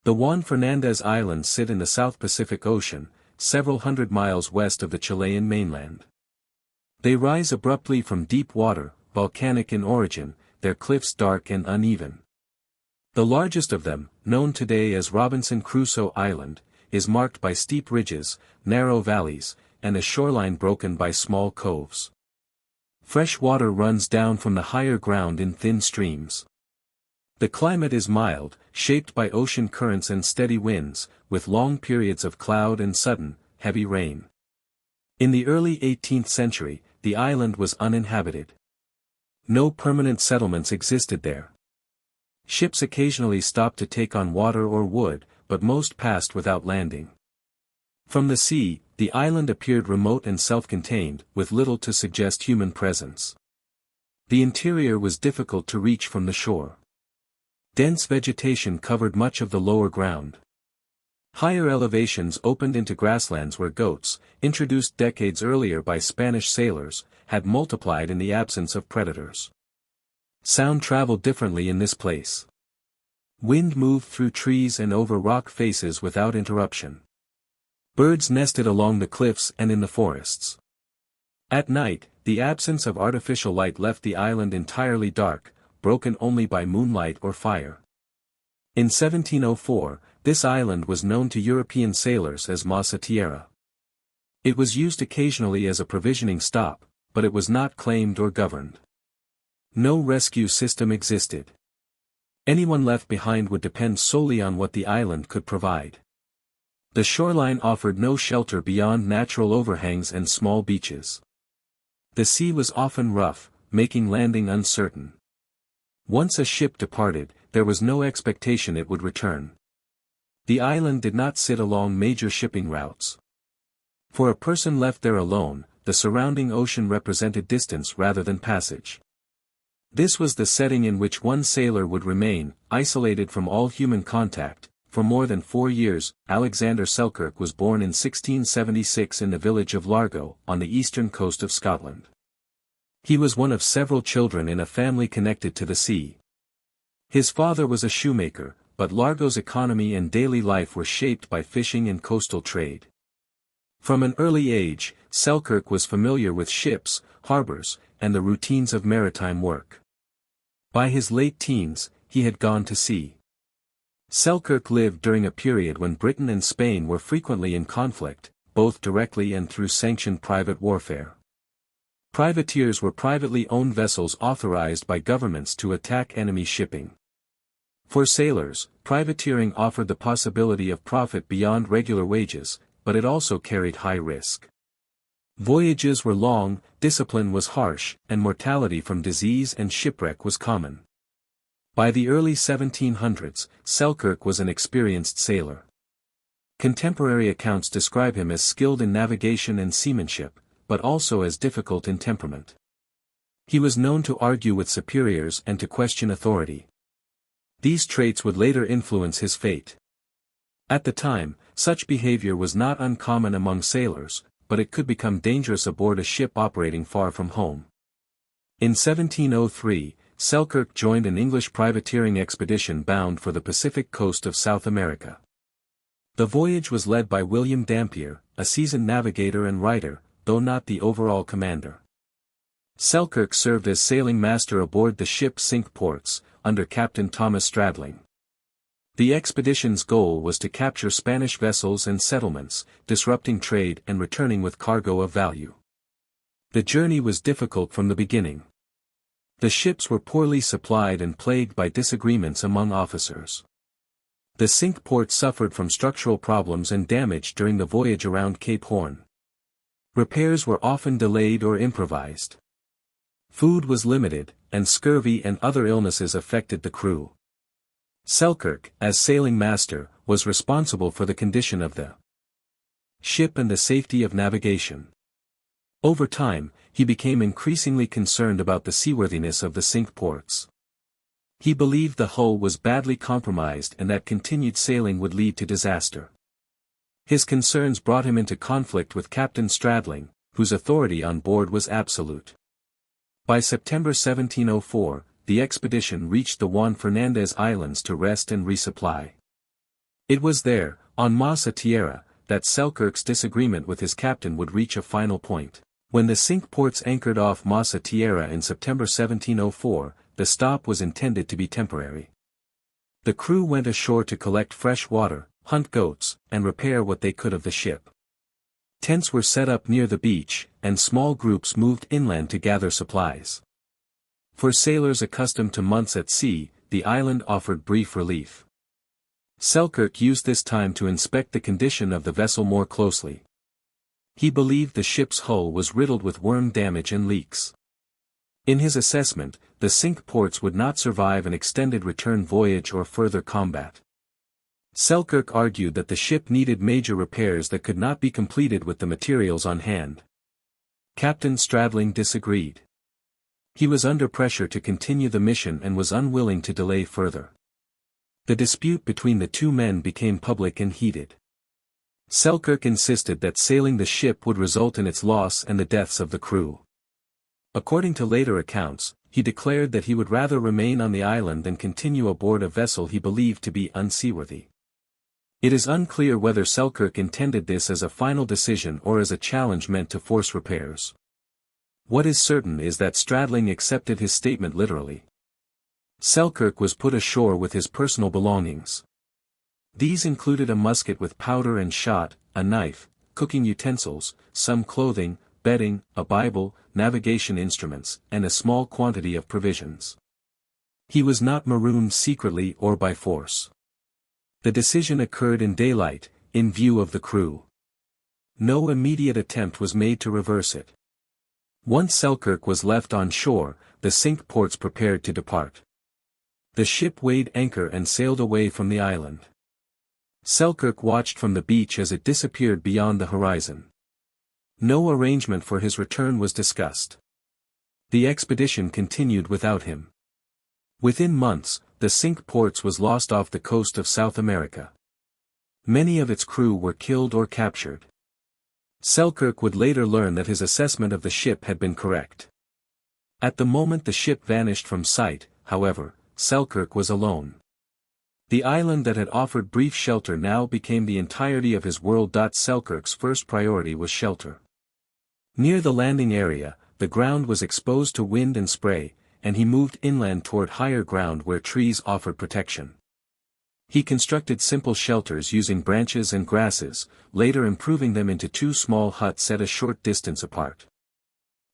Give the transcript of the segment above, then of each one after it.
The Juan Fernández Islands sit in the South Pacific Ocean, several hundred miles west of the Chilean mainland. They rise abruptly from deep water, volcanic in origin, their cliffs dark and uneven. The largest of them, known today as Robinson Crusoe Island, is marked by steep ridges, narrow valleys, and a shoreline broken by small coves. Fresh water runs down from the higher ground in thin streams. The climate is mild, shaped by ocean currents and steady winds, with long periods of cloud and sudden, heavy rain. In the early 18th century, the island was uninhabited. No permanent settlements existed there. Ships occasionally stopped to take on water or wood, but most passed without landing. From the sea, the island appeared remote and self-contained, with little to suggest human presence. The interior was difficult to reach from the shore. Dense vegetation covered much of the lower ground. Higher elevations opened into grasslands where goats, introduced decades earlier by Spanish sailors, had multiplied in the absence of predators. Sound traveled differently in this place. Wind moved through trees and over rock faces without interruption. Birds nested along the cliffs and in the forests. At night, the absence of artificial light left the island entirely dark, broken only by moonlight or fire. In 1704, this island was known to European sailors as Masa Tierra. It was used occasionally as a provisioning stop, but it was not claimed or governed. No rescue system existed. Anyone left behind would depend solely on what the island could provide. The shoreline offered no shelter beyond natural overhangs and small beaches. The sea was often rough, making landing uncertain. Once a ship departed, there was no expectation it would return. The island did not sit along major shipping routes. For a person left there alone, the surrounding ocean represented distance rather than passage. This was the setting in which one sailor would remain, isolated from all human contact. For more than 4 years, Alexander Selkirk was born in 1676 in the village of Largo, on the eastern coast of Scotland. He was one of several children in a family connected to the sea. His father was a shoemaker, but Largo's economy and daily life were shaped by fishing and coastal trade. From an early age, Selkirk was familiar with ships, harbors, and the routines of maritime work. By his late teens, he had gone to sea. Selkirk lived during a period when Britain and Spain were frequently in conflict, both directly and through sanctioned private warfare. Privateers were privately owned vessels authorized by governments to attack enemy shipping. For sailors, privateering offered the possibility of profit beyond regular wages, but it also carried high risk. Voyages were long, discipline was harsh, and mortality from disease and shipwreck was common. By the early 1700s, Selkirk was an experienced sailor. Contemporary accounts describe him as skilled in navigation and seamanship, but also as difficult in temperament. He was known to argue with superiors and to question authority. These traits would later influence his fate. At the time, such behavior was not uncommon among sailors, but it could become dangerous aboard a ship operating far from home. In 1703, Selkirk joined an English privateering expedition bound for the Pacific coast of South America. The voyage was led by William Dampier, a seasoned navigator and writer, though not the overall commander. Selkirk served as sailing master aboard the ship Cinque Ports, under Captain Thomas Stradling. The expedition's goal was to capture Spanish vessels and settlements, disrupting trade and returning with cargo of value. The journey was difficult from the beginning. The ships were poorly supplied and plagued by disagreements among officers. The Cinque Ports suffered from structural problems and damage during the voyage around Cape Horn. Repairs were often delayed or improvised. Food was limited, and scurvy and other illnesses affected the crew. Selkirk, as sailing master, was responsible for the condition of the ship and the safety of navigation. Over time, he became increasingly concerned about the seaworthiness of the Cinque Ports. He believed the hull was badly compromised and that continued sailing would lead to disaster. His concerns brought him into conflict with Captain Stradling, whose authority on board was absolute. By September 1704, the expedition reached the Juan Fernández Islands to rest and resupply. It was there, on Massa Tierra, that Selkirk's disagreement with his captain would reach a final point. When the Cinque Ports anchored off Massa Tierra in September 1704, the stop was intended to be temporary. The crew went ashore to collect fresh water, hunt goats, and repair what they could of the ship. Tents were set up near the beach, and small groups moved inland to gather supplies. For sailors accustomed to months at sea, the island offered brief relief. Selkirk used this time to inspect the condition of the vessel more closely. He believed the ship's hull was riddled with worm damage and leaks. In his assessment, the Cinque Ports would not survive an extended return voyage or further combat. Selkirk argued that the ship needed major repairs that could not be completed with the materials on hand. Captain Stradling disagreed. He was under pressure to continue the mission and was unwilling to delay further. The dispute between the two men became public and heated. Selkirk insisted that sailing the ship would result in its loss and the deaths of the crew. According to later accounts, he declared that he would rather remain on the island than continue aboard a vessel he believed to be unseaworthy. It is unclear whether Selkirk intended this as a final decision or as a challenge meant to force repairs. What is certain is that Stradling accepted his statement literally. Selkirk was put ashore with his personal belongings. These included a musket with powder and shot, a knife, cooking utensils, some clothing, bedding, a Bible, navigation instruments, and a small quantity of provisions. He was not marooned secretly or by force. The decision occurred in daylight, in view of the crew. No immediate attempt was made to reverse it. Once Selkirk was left on shore, the Cinque Ports prepared to depart. The ship weighed anchor and sailed away from the island. Selkirk watched from the beach as it disappeared beyond the horizon. No arrangement for his return was discussed. The expedition continued without him. Within months, the Cinque Ports was lost off the coast of South America. Many of its crew were killed or captured. Selkirk would later learn that his assessment of the ship had been correct. At the moment the ship vanished from sight, however, Selkirk was alone. The island that had offered brief shelter now became the entirety of his world. Selkirk's first priority was shelter. Near the landing area, the ground was exposed to wind and spray, and he moved inland toward higher ground where trees offered protection. He constructed simple shelters using branches and grasses, later improving them into two small huts set a short distance apart.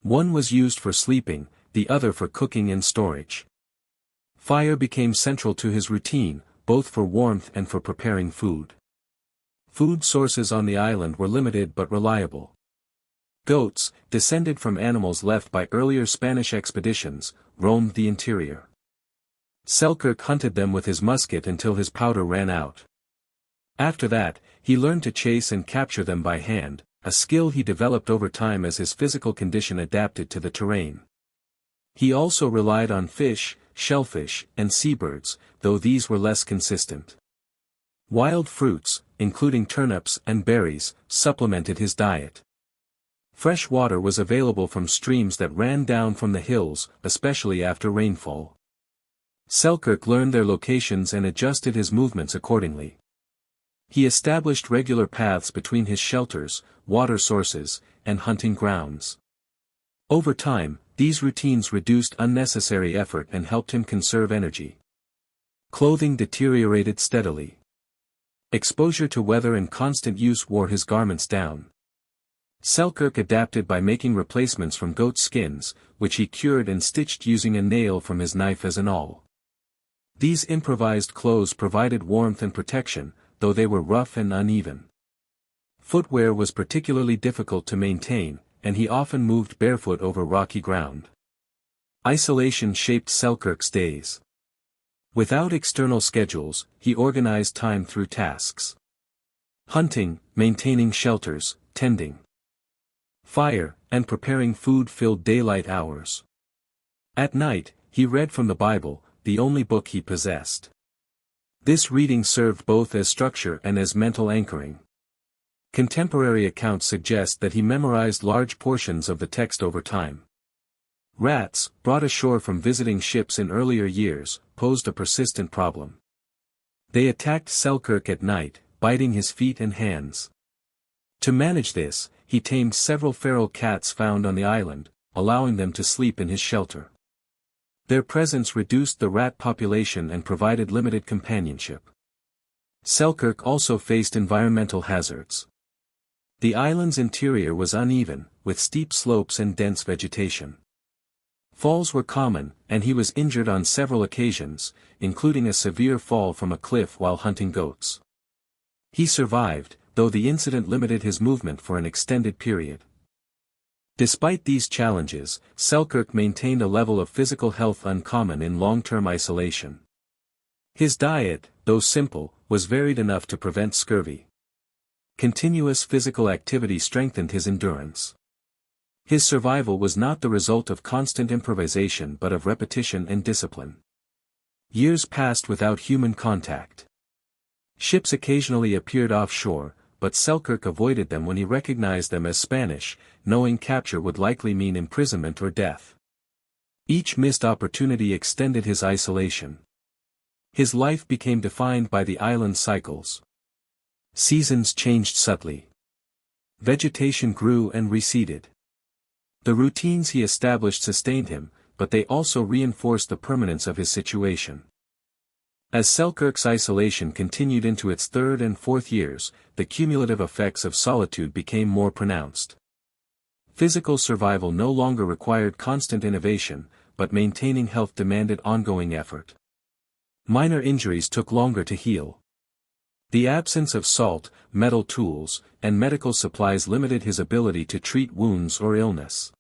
One was used for sleeping, the other for cooking and storage. Fire became central to his routine, both for warmth and for preparing food. Food sources on the island were limited but reliable. Goats, descended from animals left by earlier Spanish expeditions, roamed the interior. Selkirk hunted them with his musket until his powder ran out. After that, he learned to chase and capture them by hand, a skill he developed over time as his physical condition adapted to the terrain. He also relied on fish, shellfish, and seabirds, though these were less consistent. Wild fruits, including turnips and berries, supplemented his diet. Fresh water was available from streams that ran down from the hills, especially after rainfall. Selkirk learned their locations and adjusted his movements accordingly. He established regular paths between his shelters, water sources, and hunting grounds. Over time, these routines reduced unnecessary effort and helped him conserve energy. Clothing deteriorated steadily. Exposure to weather and constant use wore his garments down. Selkirk adapted by making replacements from goat skins, which he cured and stitched using a nail from his knife as an awl. These improvised clothes provided warmth and protection, though they were rough and uneven. Footwear was particularly difficult to maintain, and he often moved barefoot over rocky ground. Isolation shaped Selkirk's days. Without external schedules, he organized time through tasks. Hunting, maintaining shelters, tending fire, and preparing food filled daylight hours. At night, he read from the Bible, the only book he possessed. This reading served both as structure and as mental anchoring. Contemporary accounts suggest that he memorized large portions of the text over time. Rats, brought ashore from visiting ships in earlier years, posed a persistent problem. They attacked Selkirk at night, biting his feet and hands. To manage this, he tamed several feral cats found on the island, allowing them to sleep in his shelter. Their presence reduced the rat population and provided limited companionship. Selkirk also faced environmental hazards. The island's interior was uneven, with steep slopes and dense vegetation. Falls were common, and he was injured on several occasions, including a severe fall from a cliff while hunting goats. He survived, though the incident limited his movement for an extended period. Despite these challenges, Selkirk maintained a level of physical health uncommon in long-term isolation. His diet, though simple, was varied enough to prevent scurvy. Continuous physical activity strengthened his endurance. His survival was not the result of constant improvisation but of repetition and discipline. Years passed without human contact. Ships occasionally appeared offshore, but Selkirk avoided them when he recognized them as Spanish, knowing capture would likely mean imprisonment or death. Each missed opportunity extended his isolation. His life became defined by the island's cycles. Seasons changed subtly. Vegetation grew and receded. The routines he established sustained him, but they also reinforced the permanence of his situation. As Selkirk's isolation continued into its third and fourth years, the cumulative effects of solitude became more pronounced. Physical survival no longer required constant innovation, but maintaining health demanded ongoing effort. Minor injuries took longer to heal. The absence of salt, metal tools, and medical supplies limited his ability to treat wounds or illness.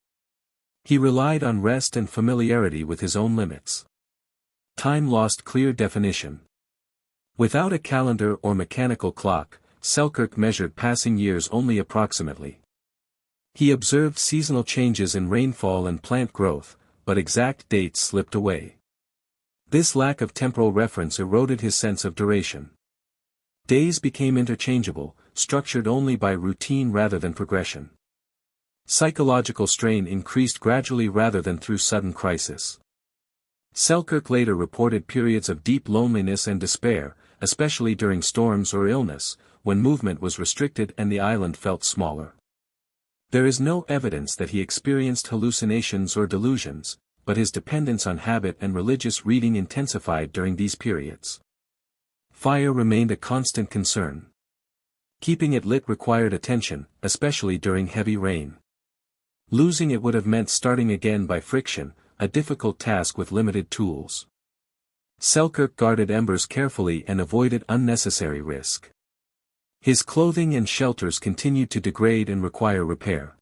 He relied on rest and familiarity with his own limits. Time lost clear definition. Without a calendar or mechanical clock, Selkirk measured passing years only approximately. He observed seasonal changes in rainfall and plant growth, but exact dates slipped away. This lack of temporal reference eroded his sense of duration. Days became interchangeable, structured only by routine rather than progression. Psychological strain increased gradually rather than through sudden crisis. Selkirk later reported periods of deep loneliness and despair, especially during storms or illness, when movement was restricted and the island felt smaller. There is no evidence that he experienced hallucinations or delusions, but his dependence on habit and religious reading intensified during these periods. Fire remained a constant concern. Keeping it lit required attention, especially during heavy rain. Losing it would have meant starting again by friction, a difficult task with limited tools. Selkirk guarded embers carefully and avoided unnecessary risk. His clothing and shelters continued to degrade and require repair.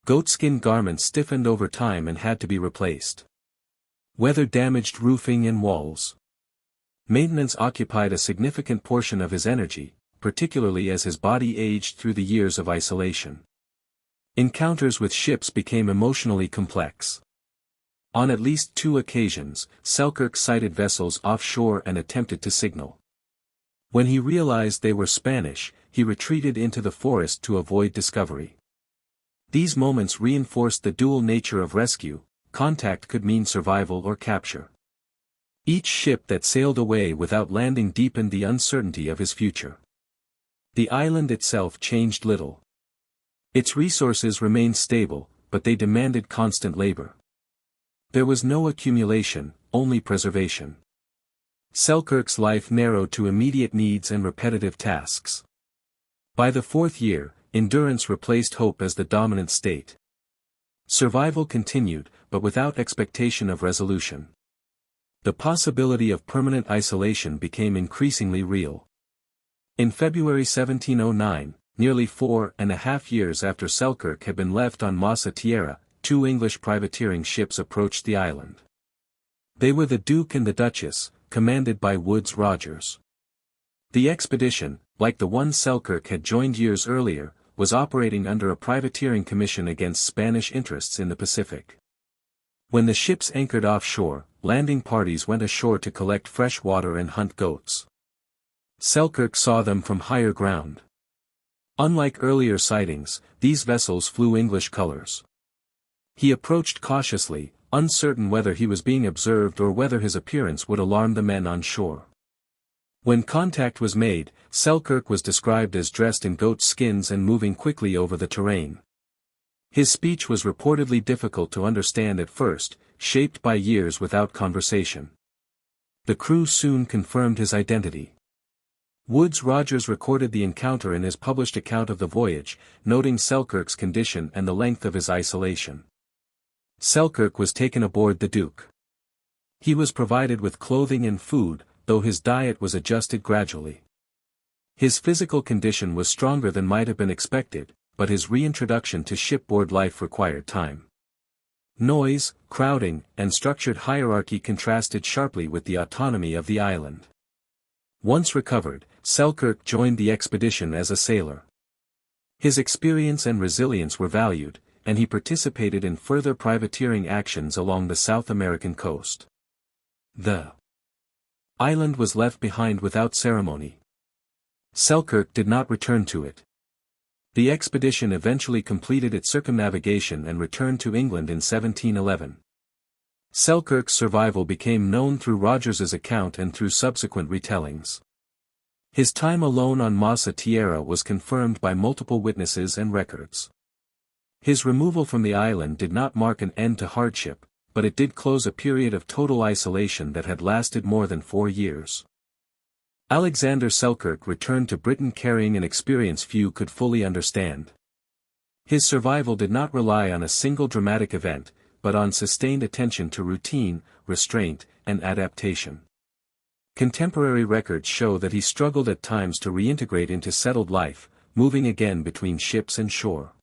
Goatskin garments stiffened over time and had to be replaced. Weather damaged roofing and walls. Maintenance occupied a significant portion of his energy, particularly as his body aged through the years of isolation. Encounters with ships became emotionally complex. On at least 2 occasions, Selkirk sighted vessels offshore and attempted to signal. When he realized they were Spanish, he retreated into the forest to avoid discovery. These moments reinforced the dual nature of rescue: contact could mean survival or capture. Each ship that sailed away without landing deepened the uncertainty of his future. The island itself changed little. Its resources remained stable, but they demanded constant labor. There was no accumulation, only preservation. Selkirk's life narrowed to immediate needs and repetitive tasks. By the 4th year, endurance replaced hope as the dominant state. Survival continued, but without expectation of resolution. The possibility of permanent isolation became increasingly real. In February 1709, nearly 4.5 years after Selkirk had been left on Massa Tierra, 2 English privateering ships approached the island. They were the Duke and the Duchess, commanded by Woodes Rogers. The expedition, like the one Selkirk had joined years earlier, was operating under a privateering commission against Spanish interests in the Pacific. When the ships anchored offshore, landing parties went ashore to collect fresh water and hunt goats. Selkirk saw them from higher ground. Unlike earlier sightings, these vessels flew English colors. He approached cautiously, uncertain whether he was being observed or whether his appearance would alarm the men on shore. When contact was made, Selkirk was described as dressed in goat skins and moving quickly over the terrain. His speech was reportedly difficult to understand at first, shaped by years without conversation. The crew soon confirmed his identity. Woodes Rogers recorded the encounter in his published account of the voyage, noting Selkirk's condition and the length of his isolation. Selkirk was taken aboard the Duke. He was provided with clothing and food, though his diet was adjusted gradually. His physical condition was stronger than might have been expected, but his reintroduction to shipboard life required time. Noise, crowding, and structured hierarchy contrasted sharply with the autonomy of the island. Once recovered, Selkirk joined the expedition as a sailor. His experience and resilience were valued, and he participated in further privateering actions along the South American coast. The island was left behind without ceremony. Selkirk did not return to it. The expedition eventually completed its circumnavigation and returned to England in 1711. Selkirk's survival became known through Rogers's account and through subsequent retellings. His time alone on Massa Tierra was confirmed by multiple witnesses and records. His removal from the island did not mark an end to hardship, but it did close a period of total isolation that had lasted more than 4 years. Alexander Selkirk returned to Britain carrying an experience few could fully understand. His survival did not rely on a single dramatic event, but on sustained attention to routine, restraint, and adaptation. Contemporary records show that he struggled at times to reintegrate into settled life, moving again between ships and shore.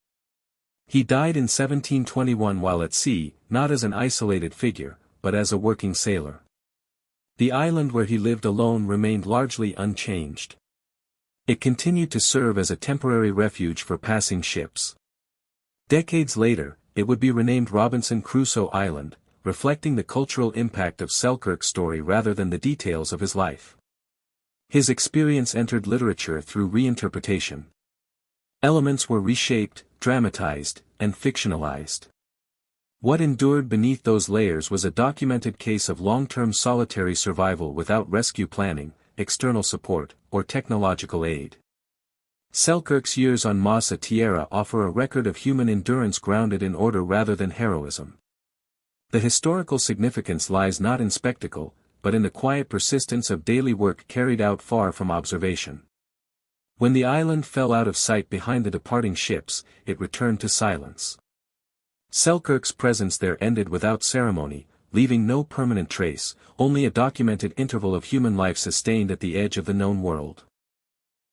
He died in 1721 while at sea, not as an isolated figure, but as a working sailor. The island where he lived alone remained largely unchanged. It continued to serve as a temporary refuge for passing ships. Decades later, it would be renamed Robinson Crusoe Island, reflecting the cultural impact of Selkirk's story rather than the details of his life. His experience entered literature through reinterpretation. Elements were reshaped, dramatized, and fictionalized. What endured beneath those layers was a documented case of long-term solitary survival without rescue planning, external support, or technological aid. Selkirk's years on Massa Tierra offer a record of human endurance grounded in order rather than heroism. The historical significance lies not in spectacle, but in the quiet persistence of daily work carried out far from observation. When the island fell out of sight behind the departing ships, it returned to silence. Selkirk's presence there ended without ceremony, leaving no permanent trace, only a documented interval of human life sustained at the edge of the known world.